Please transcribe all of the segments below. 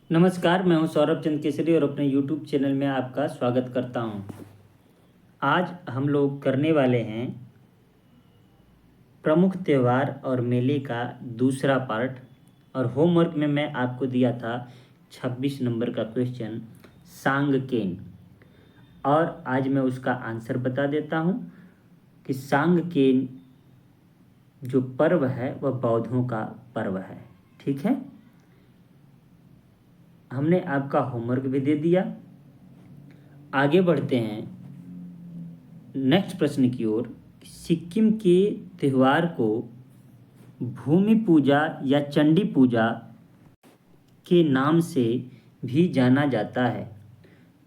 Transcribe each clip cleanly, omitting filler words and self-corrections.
नमस्कार, मैं हूं सौरभ चंद केसरी और अपने YouTube चैनल में आपका स्वागत करता हूं। आज हम लोग करने वाले हैं प्रमुख त्यौहार और मेले का दूसरा पार्ट। और होमवर्क में मैं आपको दिया था 26 नंबर का क्वेश्चन सांगकेन। और आज मैं उसका आंसर बता देता हूं कि सांगकेन जो पर्व है वह बौद्धों का पर्व है। ठीक है, हमने आपका होमवर्क भी दे दिया। आगे बढ़ते हैं नेक्स्ट प्रश्न की ओर। सिक्किम के त्यौहार को भूमि पूजा या चंडी पूजा के नाम से भी जाना जाता है।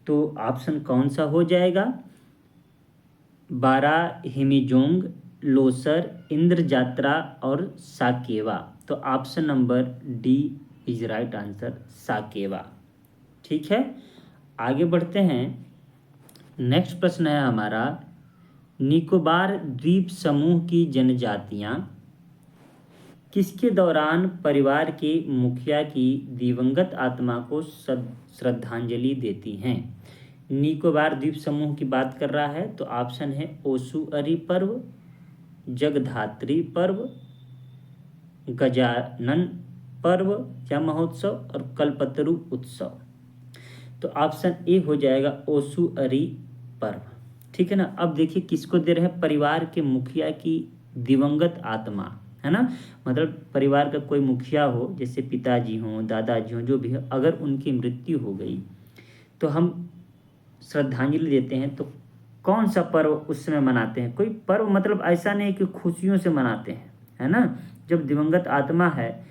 तो ऑप्शन कौन सा हो जाएगा? बारा हिमिजोंग, लोसर, इंद्र जात्रा और साकेवा। तो option number D is right answer, Sakewa. ठीक है, आगे बढ़ते हैं। नेक्स्ट प्रश्न है हमारा, निकोबार द्वीप समूह की जनजातियां किसके दौरान परिवार के मुखिया की दिवंगत आत्मा को श्रद्धांजलि देती हैं? निकोबार द्वीप समूह की बात कर रहा है तो ऑप्शन है ओसुअरी पर्व, जगधात्री पर्व, गजानन पर्व या महोत्सव और कल्पतरु उत्सव। तो ऑप्शन ए हो जाएगा ओसुअरी पर्व। ठीक है ना। अब देखिए किसको दे रहे हैं? परिवार के मुखिया की दिवंगत आत्मा, है ना। मतलब परिवार का कोई मुखिया हो, जैसे पिताजी हों, दादाजी हों, जो भी हो, अगर उनकी मृत्यु हो गई तो हम श्रद्धांजलि देते हैं। तो कौन सा पर्व उस समय मनाते हैं? कोई पर्व मतलब ऐसा नहीं कि खुशियों से मनाते हैं, है ना। जब दिवंगत आत्मा है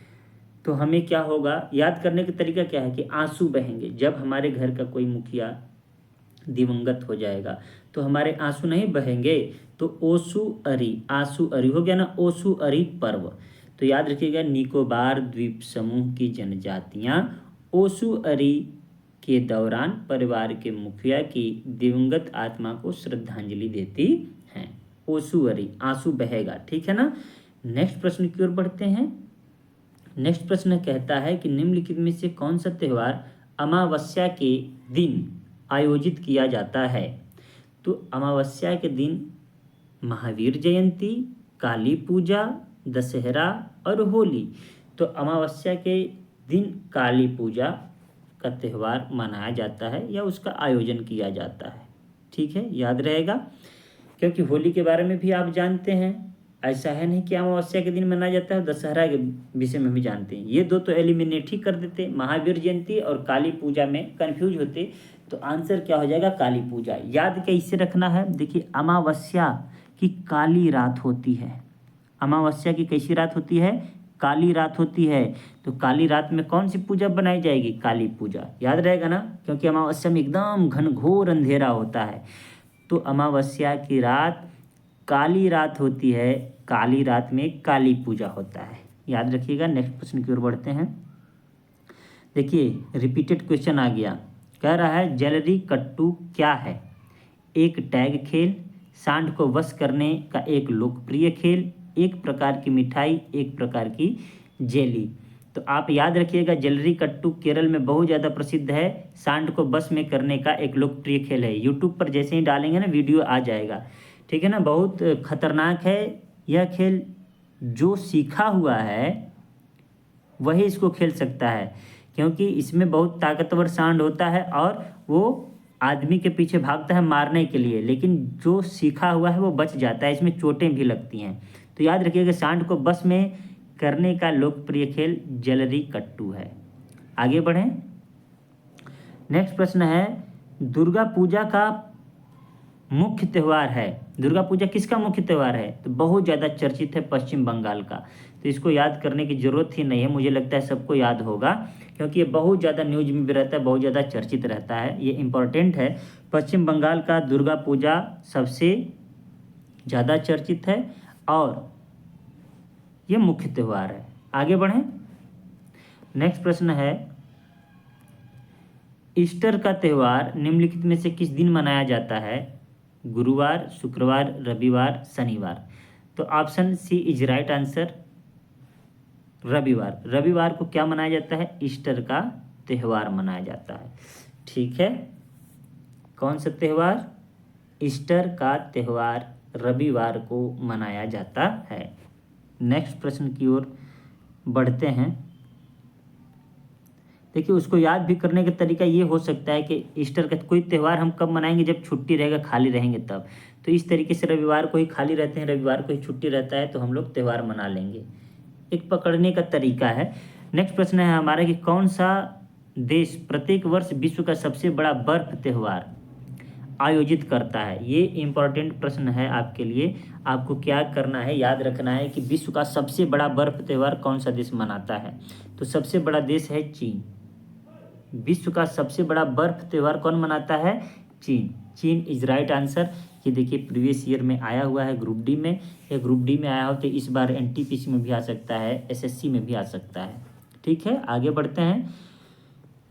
तो हमें क्या होगा, याद करने का तरीका क्या है कि आंसू बहेंगे। जब हमारे घर का कोई मुखिया दिवंगत हो जाएगा तो हमारे आंसू नहीं बहेंगे। तो ओसु अरी, आंसू अरी हो गया ना, ओसु अरी पर्व। तो याद रखिएगा, निकोबार द्वीप समूह की जनजातियां ओसु अरी के दौरान परिवार के मुखिया की दिवंगत आत्मा को श्रद्धांजलि देती हैं। ओसु अरी, आंसू बहेगा। ठीक है ना। नेक्स्ट प्रश्न की ओर बढ़ते हैं। नेक्स्ट प्रश्न कहता है कि निम्नलिखित में से कौन सा त्यौहार अमावस्या के दिन आयोजित किया जाता है? तो अमावस्या के दिन महावीर जयंती, काली पूजा, दशहरा और होली। तो अमावस्या के दिन काली पूजा का त्यौहार मनाया जाता है या उसका आयोजन किया जाता है। ठीक है, याद रहेगा, क्योंकि होली के बारे में भी आप जानते हैं। ऐसा है नहीं कि अमावस्या के दिन मनाया जाता है, दशहरा के विषय में भी जानते हैं। ये दो तो एलिमिनेट ही कर देते, महावीर जयंती और काली पूजा में कंफ्यूज होते। तो आंसर क्या हो जाएगा? काली पूजा। याद कैसे रखना है? देखिए, अमावस्या की काली रात होती है। अमावस्या की कैसी रात होती है? काली रात होती है। तो काली रात में कौन सी पूजा बनाई जाएगी? काली पूजा। याद रहेगा ना, क्योंकि अमावस्या में एकदम घनघोर अंधेरा होता है। तो अमावस्या की रात काली रात होती है, काली रात में काली पूजा होता है। याद रखिएगा। नेक्स्ट प्रश्न की ओर बढ़ते हैं। देखिए, रिपीटेड क्वेश्चन आ गया। कह रहा है जलरी कट्टू क्या है? एक टैग खेल, सांड को वश करने का एक लोकप्रिय खेल, एक प्रकार की मिठाई, एक प्रकार की जेली। तो आप याद रखिएगा, जलरी कट्टू केरल में बहुत ज़्यादा प्रसिद्ध है। सांड को बस में करने का एक लोकप्रिय खेल है। यूट्यूब पर जैसे ही डालेंगे ना वीडियो आ जाएगा। ठीक है ना। बहुत खतरनाक है यह खेल। जो सीखा हुआ है वही इसको खेल सकता है, क्योंकि इसमें बहुत ताकतवर सांड होता है और वो आदमी के पीछे भागता है मारने के लिए, लेकिन जो सीखा हुआ है वो बच जाता है। इसमें चोटें भी लगती हैं। तो याद रखिएगा, सांड को बस में करने का लोकप्रिय खेल जलरी कट्टू है। आगे बढ़ें। नेक्स्ट प्रश्न है, दुर्गा पूजा का मुख्य त्यौहार है। दुर्गा पूजा किसका मुख्य त्यौहार है? तो बहुत ज़्यादा चर्चित है पश्चिम बंगाल का। तो इसको याद करने की ज़रूरत ही नहीं है, मुझे लगता है सबको याद होगा, क्योंकि ये बहुत ज़्यादा न्यूज में भी रहता है, बहुत ज़्यादा चर्चित रहता है। ये इम्पोर्टेंट है। पश्चिम बंगाल का दुर्गा पूजा सबसे ज़्यादा चर्चित है और ये मुख्य त्यौहार है। आगे बढ़ें। नेक्स्ट प्रश्न है, ईस्टर का त्यौहार निम्नलिखित में से किस दिन मनाया जाता है? गुरुवार, शुक्रवार, रविवार, शनिवार। तो option C is right answer, रविवार। रविवार को क्या मनाया जाता है? ईस्टर का त्यौहार मनाया जाता है। ठीक है, कौन सा त्यौहार? ईस्टर का त्यौहार रविवार को मनाया जाता है। नेक्स्ट प्रश्न की ओर बढ़ते हैं। देखिए, उसको याद भी करने का तरीका ये हो सकता है कि ईस्टर का कोई त्यौहार हम कब मनाएंगे? जब छुट्टी रहेगा, खाली रहेंगे तब। तो इस तरीके से रविवार को ही खाली रहते हैं, रविवार को ही छुट्टी रहता है, तो हम लोग त्यौहार मना लेंगे। एक पकड़ने का तरीका है। नेक्स्ट प्रश्न है हमारा कि कौन सा देश प्रत्येक वर्ष विश्व का सबसे बड़ा बर्फ त्यौहार आयोजित करता है? ये इंपॉर्टेंट प्रश्न है आपके लिए। आपको क्या करना है, याद रखना है कि विश्व का सबसे बड़ा बर्फ त्यौहार कौन सा देश मनाता है। तो सबसे बड़ा देश है चीन। विश्व का सबसे बड़ा बर्फ त्यौहार कौन मनाता है? चीन। चीन इज राइट आंसर। ये देखिए प्रीवियस ईयर में आया हुआ है ग्रुप डी में, या ग्रुप डी में आया हो तो इस बार एनटीपीसी में भी आ सकता है, एसएससी में भी आ सकता है। ठीक है, आगे बढ़ते हैं।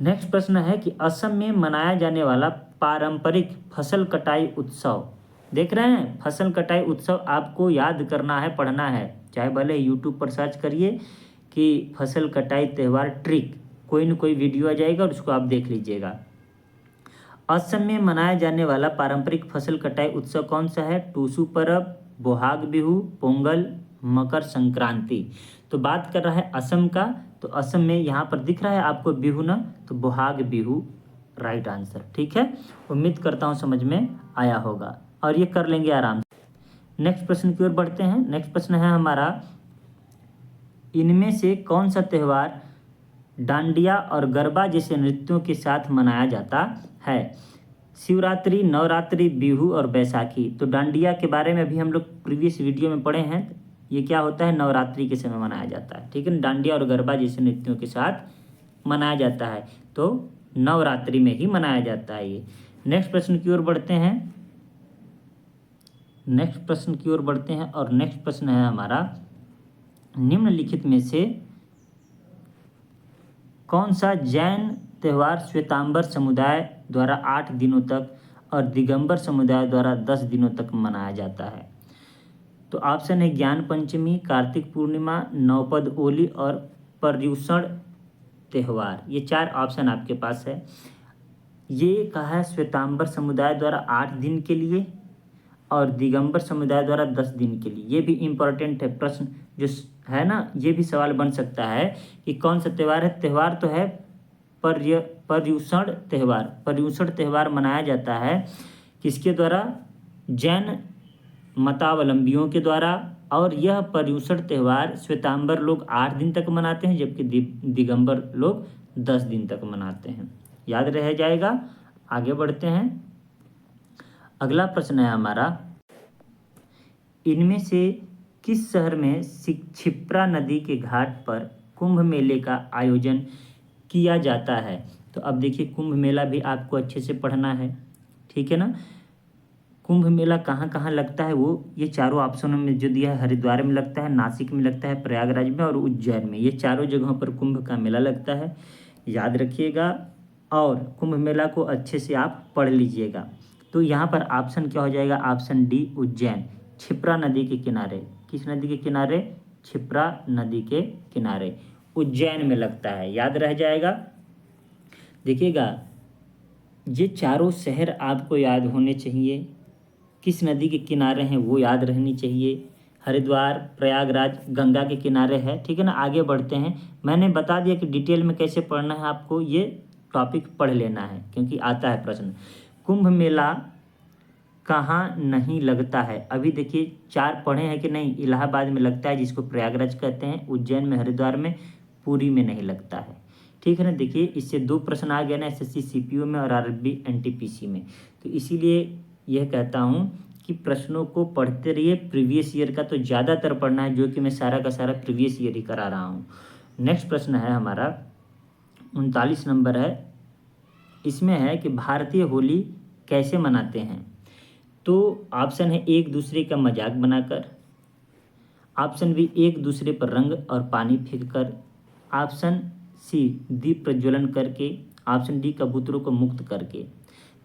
नेक्स्ट प्रश्न है कि असम में मनाया जाने वाला पारंपरिक फसल कटाई उत्सव, देख रहे हैं, फसल कटाई उत्सव आपको याद करना है, पढ़ना है। चाहे भले यूट्यूब पर सर्च करिए कि फसल कटाई त्यौहार ट्रिक, कोई न कोई वीडियो आ जाएगा और उसको आप देख लीजिएगा। असम में मनाया जाने वाला पारंपरिक फसल कटाई उत्सव कौन सा है? टूसू पर्व, बोहाग बिहू, पोंगल, मकर संक्रांति। तो बात कर रहा है असम का, तो असम में यहाँ पर दिख रहा है आपको बिहू ना, तो बोहाग बिहू राइट आंसर। ठीक है, उम्मीद करता हूँ समझ में आया होगा और ये कर लेंगे आराम से। नेक्स्ट प्रश्न की ओर बढ़ते हैं। नेक्स्ट प्रश्न है हमारा, इनमें से कौन सा त्यौहार डांडिया और गरबा जैसे नृत्यों के साथ मनाया जाता है? शिवरात्रि, नवरात्रि, बिहू और बैसाखी। तो डांडिया के बारे में भी हम लोग प्रीवियस वीडियो में पढ़े हैं। ये क्या होता है? नवरात्रि के समय मनाया जाता है। ठीक है, डांडिया और गरबा जैसे नृत्यों के साथ मनाया जाता है, तो नवरात्रि में ही मनाया जाता है ये। नेक्स्ट प्रश्न की ओर बढ़ते हैं। नेक्स्ट प्रश्न की ओर बढ़ते हैं और नेक्स्ट प्रश्न है हमारा, निम्नलिखित में से कौन सा जैन त्यौहार श्वेतांबर समुदाय द्वारा 8 दिनों तक और दिगंबर समुदाय द्वारा 10 दिनों तक मनाया जाता है? तो ऑप्शन है ज्ञान पंचमी, कार्तिक पूर्णिमा, नवपद ओली और पर्युषण त्यौहार। ये 4 ऑप्शन आपके पास है। ये कहा है श्वेतांबर समुदाय द्वारा 8 दिन के लिए और दिगंबर समुदाय द्वारा 10 दिन के लिए। ये भी इम्पोर्टेंट है प्रश्न जो है ना, ये भी सवाल बन सकता है कि कौन सा त्यौहार है। त्यौहार तो है पर्युषण त्यौहार। पर्युषण त्यौहार मनाया जाता है किसके द्वारा? जैन मतावलंबियों के द्वारा। और यह पर्युषण त्यौहार श्वेतांबर लोग 8 दिन तक मनाते हैं, जबकि दिगंबर लोग 10 दिन तक मनाते हैं। याद रह जाएगा। आगे बढ़ते हैं। अगला प्रश्न है हमारा, इनमें से किस शहर में क्षिप्रा नदी के घाट पर कुंभ मेले का आयोजन किया जाता है? तो अब देखिए, कुंभ मेला भी आपको अच्छे से पढ़ना है। ठीक है ना, कुंभ मेला कहाँ कहाँ लगता है, वो ये चारों ऑप्शनों में जो दिया है, हरिद्वार में लगता है, नासिक में लगता है, प्रयागराज में और उज्जैन में। ये चारों जगहों पर कुंभ का मेला लगता है, याद रखिएगा। और कुंभ मेला को अच्छे से आप पढ़ लीजिएगा। तो यहाँ पर ऑप्शन क्या हो जाएगा? ऑप्शन डी उज्जैन, क्षिप्रा नदी के किनारे। किस नदी के किनारे? क्षिप्रा नदी के किनारे, उज्जैन में लगता है, याद रह जाएगा। देखिएगा, ये चारों शहर आपको याद होने चाहिए। किस नदी के किनारे हैं वो याद रहनी चाहिए। हरिद्वार, प्रयागराज गंगा के किनारे है। ठीक है ना, आगे बढ़ते हैं। मैंने बता दिया कि डिटेल में कैसे पढ़ना है, आपको ये टॉपिक पढ़ लेना है क्योंकि आता है प्रश्न। कुंभ मेला कहाँ नहीं लगता है? अभी देखिए 4 पढ़े हैं कि नहीं। इलाहाबाद में लगता है, जिसको प्रयागराज कहते हैं, उज्जैन में, हरिद्वार में, पुरी में नहीं लगता है। ठीक है ना, देखिए इससे 2 प्रश्न आ गए ना, एसएससी सीपीओ में और आरआरबी एनटीपीसी में। तो इसीलिए यह कहता हूँ कि प्रश्नों को पढ़ते रहिए। प्रीवियस ईयर का तो ज़्यादातर पढ़ना है, जो कि मैं सारा का सारा प्रीवियस ईयर ही करा रहा हूँ। नेक्स्ट प्रश्न है हमारा 39 नंबर है। इसमें है कि भारतीय होली कैसे मनाते हैं? तो ऑप्शन है एक दूसरे का मजाक बनाकर, ऑप्शन बी एक दूसरे पर रंग और पानी फेंक कर, ऑप्शन सी दीप प्रज्वलन करके, ऑप्शन डी कबूतरों को मुक्त करके।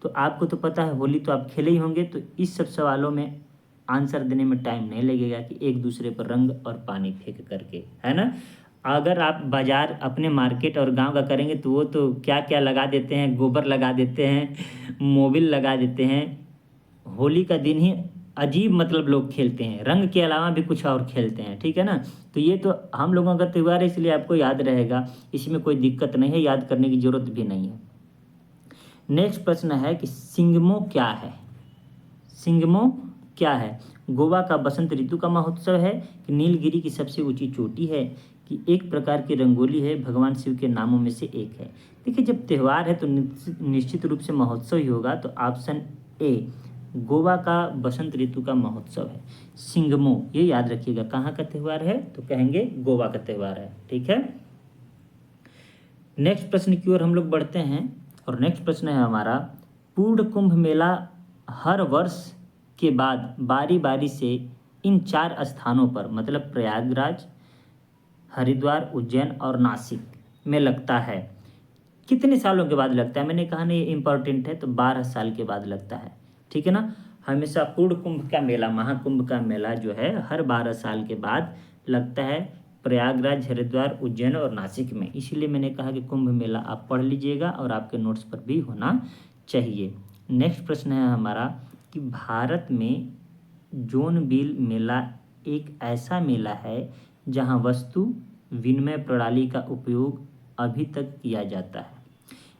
तो आपको तो पता है होली तो आप खेले ही होंगे, तो इस सब सवालों में आंसर देने में टाइम नहीं लगेगा कि एक दूसरे पर रंग और पानी फेंक करके, है ना। अगर आप बाज़ार अपने मार्केट और गांव का करेंगे तो वो तो क्या क्या लगा देते हैं, गोबर लगा देते हैं, मोबिल लगा देते हैं। होली का दिन ही अजीब मतलब लोग खेलते हैं, रंग के अलावा भी कुछ और खेलते हैं, ठीक है ना। तो ये तो हम लोगों का त्यौहार है, इसलिए आपको याद रहेगा, इसमें कोई दिक्कत नहीं है, याद करने की ज़रूरत भी नहीं है। नेक्स्ट प्रश्न है कि सिंगमो क्या है। सिंगमो क्या है? गोवा का बसंत ऋतु का महोत्सव है, कि नीलगिरी की सबसे ऊंची चोटी है, कि एक प्रकार की रंगोली है, भगवान शिव के नामों में से एक है। देखिए, जब त्यौहार है तो निश्चित रूप से महोत्सव ही होगा, तो ऑप्शन ए गोवा का बसंत ऋतु का महोत्सव है। सिंगमो, ये याद रखिएगा, कहाँ का त्यौहार है तो कहेंगे गोवा का त्यौहार है, ठीक है। नेक्स्ट प्रश्न की ओर हम लोग बढ़ते हैं, और नेक्स्ट प्रश्न है हमारा, पूर्ण कुंभ मेला हर वर्ष के बाद बारी बारी से इन 4 स्थानों पर, मतलब प्रयागराज, हरिद्वार, उज्जैन और नासिक में लगता है। कितने सालों के बाद लगता है? मैंने कहा ना ये इंपॉर्टेंट है, तो 12 साल के बाद लगता है, ठीक है ना। हमेशा पूर्ण कुंभ का मेला, महाकुंभ का मेला जो है हर 12 साल के बाद लगता है, प्रयागराज, हरिद्वार, उज्जैन और नासिक में। इसीलिए मैंने कहा कि कुंभ मेला आप पढ़ लीजिएगा और आपके नोट्स पर भी होना चाहिए। नेक्स्ट प्रश्न है हमारा कि भारत में जोनबिल मेला एक ऐसा मेला है जहां वस्तु विनिमय प्रणाली का उपयोग अभी तक किया जाता है।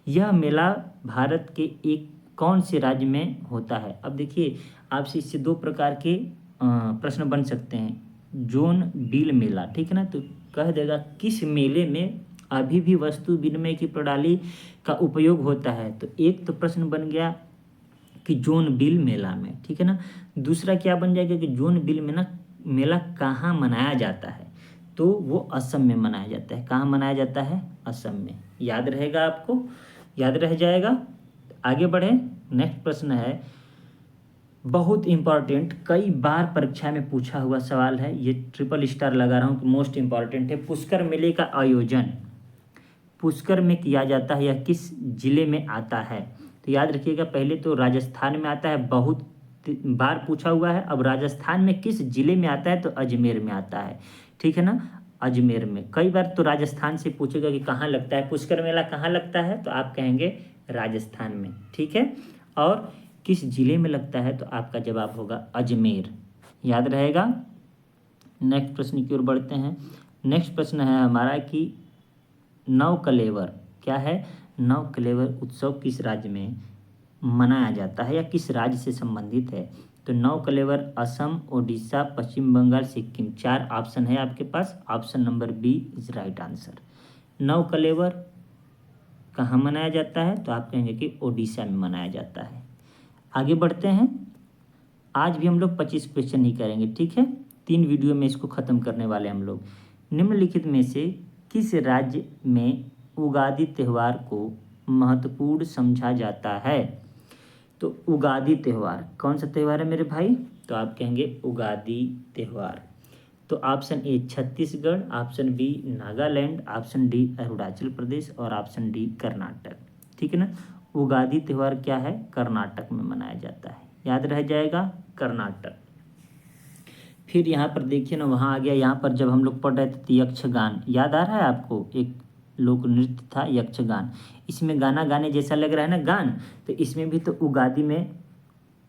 यह मेला भारत के एक कौन से राज्य में होता है? अब देखिए, आपसे इससे 2 प्रकार के प्रश्न बन सकते हैं। जोन बिल मेला, ठीक है ना, तो कह देगा किस मेले में अभी भी वस्तु विनिमय की प्रणाली का उपयोग होता है, तो एक तो प्रश्न बन गया कि जोन बिल मेला में, ठीक है ना। दूसरा क्या बन जाएगा कि जोन बिल में ना मेला कहाँ मनाया जाता है, तो वो असम में मनाया जाता है। कहाँ मनाया जाता है? असम में। याद रहेगा, आपको याद रह जाएगा। आगे बढ़े, नेक्स्ट प्रश्न है, बहुत इंपॉर्टेंट, कई बार परीक्षा में पूछा हुआ सवाल है, ये ट्रिपल स्टार लगा रहा हूँ कि मोस्ट इंपॉर्टेंट है। पुष्कर मेले का आयोजन पुष्कर में किया जाता है, यह किस जिले में आता है? तो याद रखिएगा, पहले तो राजस्थान में आता है, बहुत बार पूछा हुआ है। अब राजस्थान में किस जिले में आता है? तो अजमेर में आता है, ठीक है ना, अजमेर में। कई बार तो राजस्थान से पूछेगा कि कहाँ लगता है पुष्कर मेला, कहाँ लगता है, तो आप कहेंगे राजस्थान में, ठीक है। और किस जिले में लगता है, तो आपका जवाब होगा अजमेर, याद रहेगा। नेक्स्ट प्रश्न की ओर बढ़ते हैं। नेक्स्ट प्रश्न है हमारा कि नवकलेवर क्या है? नवकलेवर उत्सव किस राज्य में मनाया जाता है या किस राज्य से संबंधित है? तो नवकलेवर असम, ओडिशा, पश्चिम बंगाल, सिक्किम। 4 ऑप्शन है आपके पास, option number B is right answer. Nabakalebar कहाँ मनाया जाता है? तो आप कहेंगे कि ओडिशा में मनाया जाता है। आगे बढ़ते हैं, आज भी हम लोग 25 क्वेश्चन ही करेंगे, ठीक है। 3 वीडियो में इसको ख़त्म करने वाले हम लोग। निम्नलिखित में से किस राज्य में उगादी त्यौहार को महत्वपूर्ण समझा जाता है? तो उगादी त्यौहार कौन सा त्यौहार है मेरे भाई? तो आप कहेंगे उगादी त्यौहार। तो option A Chhattisgarh, option B Nagaland, option D Arunachal Pradesh और ऑप्शन डी कर्नाटक, ठीक है ना। उगादी त्यौहार क्या है? कर्नाटक में मनाया जाता है, याद रह जाएगा, कर्नाटक। फिर यहाँ पर देखिए ना, वहाँ आ गया, यहाँ पर जब हम लोग पढ़ रहे थे तो यक्षगान याद आ रहा है आपको? एक लोक नृत्य था यक्षगान, इसमें गाना गाने जैसा लग रहा है ना गान, तो इसमें भी तो उगादी में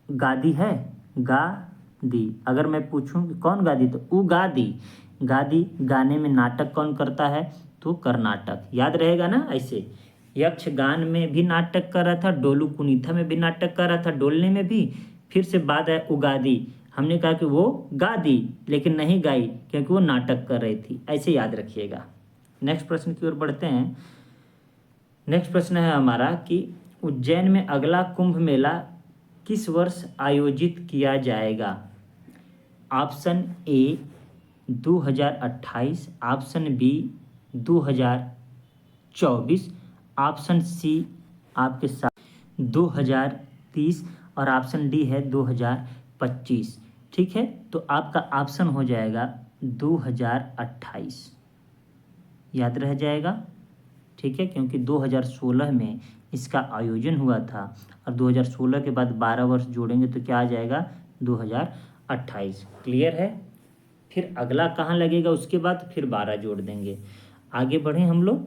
गादी है, गा दी। अगर मैं पूछूं कि कौन गादी, तो उगादी, गादी। गाने में नाटक कौन करता है? तो कर्नाटक, याद रहेगा ना। ऐसे यक्षगान में भी नाटक कर रहा था, डोलू कुनीथा में भी नाटक कर रहा था, डोलने में भी। फिर से बात है उगादी, हमने कहा कि वो गा दी लेकिन नहीं गाई क्योंकि वो नाटक कर रही थी, ऐसे याद रखिएगा। नेक्स्ट प्रश्न की ओर बढ़ते हैं। नेक्स्ट प्रश्न है हमारा कि उज्जैन में अगला कुंभ मेला किस वर्ष आयोजित किया जाएगा? Option A 2028, option B 2024, option C आपके साथ 2030 और ऑप्शन डी है 2025, ठीक है। तो आपका ऑप्शन हो जाएगा 2028, याद रह जाएगा, ठीक है, क्योंकि 2016 में इसका आयोजन हुआ था और 2016 के बाद 12 वर्ष जोड़ेंगे तो क्या आ जाएगा? 2028, क्लियर है। फिर अगला कहाँ लगेगा उसके बाद, फिर 12 जोड़ देंगे। आगे बढ़ें हम लोग,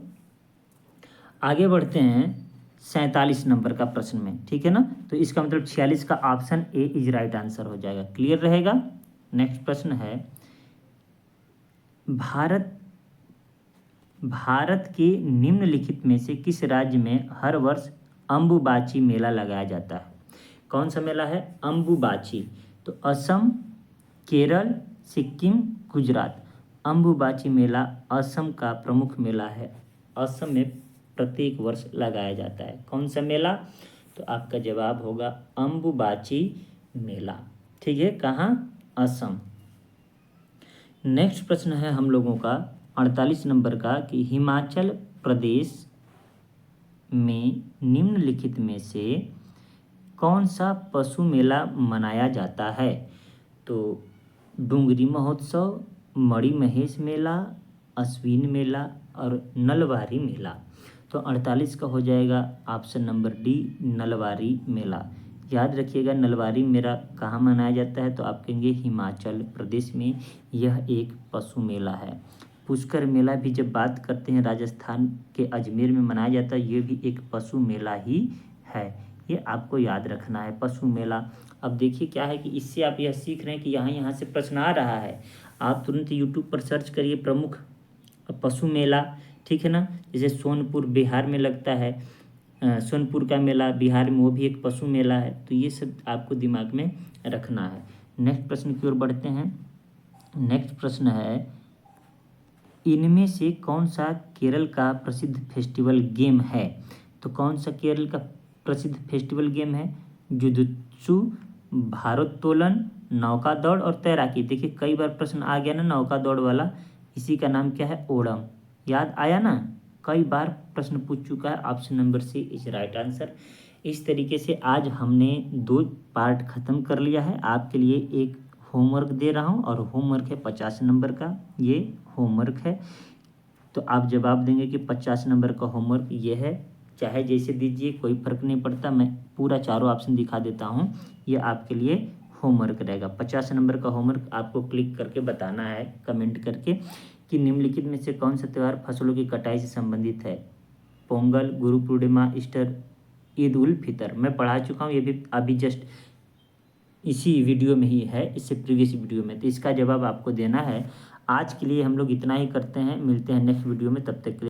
आगे बढ़ते हैं 47 नंबर का प्रश्न में, ठीक है ना। तो इसका मतलब 46 का option A is right answer हो जाएगा, क्लियर रहेगा। नेक्स्ट प्रश्न है, भारत के निम्नलिखित में से किस राज्य में हर वर्ष अम्बुबाची मेला लगाया जाता है। कौन सा मेला है, अम्बुबाची। तो असम, केरल, सिक्किम, गुजरात। अम्बुबाची मेला असम का प्रमुख मेला है, असम में प्रत्येक वर्ष लगाया जाता है। कौन सा मेला, तो आपका जवाब होगा अम्बुबाची मेला, ठीक है, कहाँ, असम। नेक्स्ट प्रश्न है हम लोगों का 48 नंबर का कि हिमाचल प्रदेश में निम्नलिखित में से कौन सा पशु मेला मनाया जाता है। तो डूंगरी महोत्सव, मणि महेश मेला, अश्विन मेला और नलवारी मेला। तो 48 का हो जाएगा ऑप्शन नंबर डी, नलवारी मेला। याद रखिएगा नलवारी मेला कहाँ मनाया जाता है, तो आप कहेंगे हिमाचल प्रदेश में यह एक पशु मेला है। पुष्कर मेला भी जब बात करते हैं राजस्थान के अजमेर में मनाया जाता है, ये भी एक पशु मेला ही है, ये आपको याद रखना है, पशु मेला। अब देखिए क्या है कि इससे आप यह सीख रहे हैं कि यहाँ से प्रश्न आ रहा है, आप तुरंत यूट्यूब पर सर्च करिए प्रमुख पशु मेला, ठीक है ना। जैसे सोनपुर बिहार में लगता है, सोनपुर का मेला बिहार में, वो भी एक पशु मेला है। तो ये सब आपको दिमाग में रखना है। नेक्स्ट प्रश्न की ओर बढ़ते हैं। नेक्स्ट प्रश्न है, इनमें से कौन सा केरल का प्रसिद्ध फेस्टिवल गेम है। तो कौन सा केरल का प्रसिद्ध फेस्टिवल गेम है, जुजुत्सु, भारोत्तोलन, नौका दौड़ और तैराकी। देखिए कई बार प्रश्न आ गया ना नौका दौड़ वाला, इसी का नाम क्या है, ओणम। याद आया ना, कई बार प्रश्न पूछ चुका है, option number C is right answer. इस तरीके से आज हमने 2 पार्ट खत्म कर लिया है। आपके लिए एक होमवर्क दे रहा हूँ और होमवर्क है 50 नंबर का, ये होमवर्क है। तो आप जवाब देंगे कि 50 नंबर का होमवर्क ये है, चाहे जैसे दीजिए कोई फ़र्क नहीं पड़ता, मैं पूरा चारों ऑप्शन दिखा देता हूँ, ये आपके लिए होमवर्क रहेगा। 50 नंबर का होमवर्क आपको क्लिक करके बताना है कमेंट करके कि निम्नलिखित में से कौन सा त्यौहार फसलों की कटाई से संबंधित है। पोंगल, गुरु पूर्णिमा, ईस्टर, ईद उल फितर मैं पढ़ा चुका हूँ, ये भी अभी जस्ट इसी वीडियो में ही है, इससे प्रीवियस वीडियो में। तो इसका जवाब आपको देना है। आज के लिए हम लोग इतना ही करते हैं, मिलते हैं नेक्स्ट वीडियो में, तब तक के लिए।